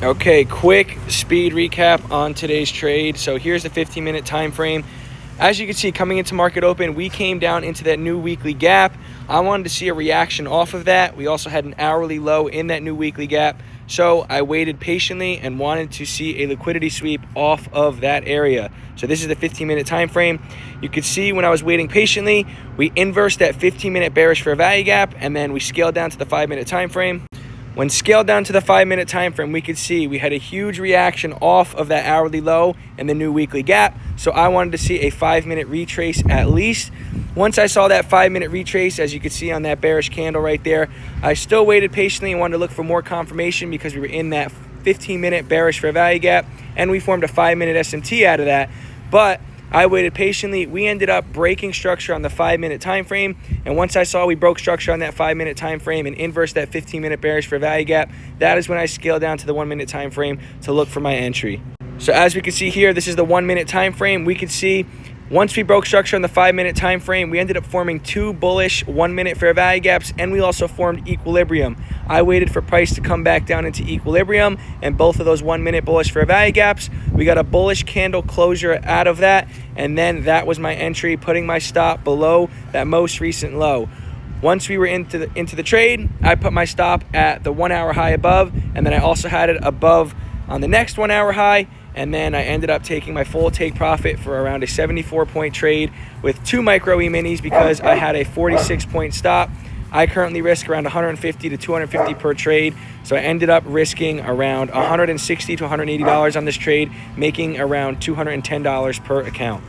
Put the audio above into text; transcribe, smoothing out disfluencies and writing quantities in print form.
Okay, quick speed recap on today's trade. So here's the 15-minute time frame. As you can see, coming into market open, we came down into that new weekly gap. I wanted to see a reaction off of that. We also had an hourly low in that new weekly gap. So I waited patiently and wanted to see a liquidity sweep off of that area. So this is the 15-minute time frame. You could see when I was waiting patiently, we inversed that 15-minute bearish fair value gap, and then we scaled down to the 5-minute time frame. When scaled down to the 5-minute time frame, we could see we had a huge reaction off of that hourly low and the new weekly gap. So I wanted to see a 5-minute retrace at least. Once I saw that 5-minute retrace, as you could see on that bearish candle right there, I still waited patiently and wanted to look for more confirmation because we were in that 15-minute bearish fair value gap, and we formed a 5-minute SMT out of that. But I waited patiently. We ended up breaking structure on the 5-minute time frame, and once I saw we broke structure on that 5-minute time frame and inversed that 15-minute bearish fair value gap, that is when I scaled down to the 1-minute time frame to look for my entry. So as we can see here, this is the 1-minute time frame. We could see once we broke structure on the 5-minute time frame, we ended up forming two bullish 1-minute fair value gaps, and we also formed equilibrium. I waited for price to come back down into equilibrium, and both of those 1-minute bullish fair value gaps, we got a bullish candle closure out of that, and then that was my entry, putting my stop below that most recent low. Once we were into the trade, I put my stop at the 1-hour high above, and then I also had it above on the next 1-hour high, and then I ended up taking my full take profit for around a 74-point trade with 2 micro E-minis because I had a 46-point stop. I currently risk around 150 to 250 per trade, so I ended up risking around $160 to $180 on this trade, making around $210 per account.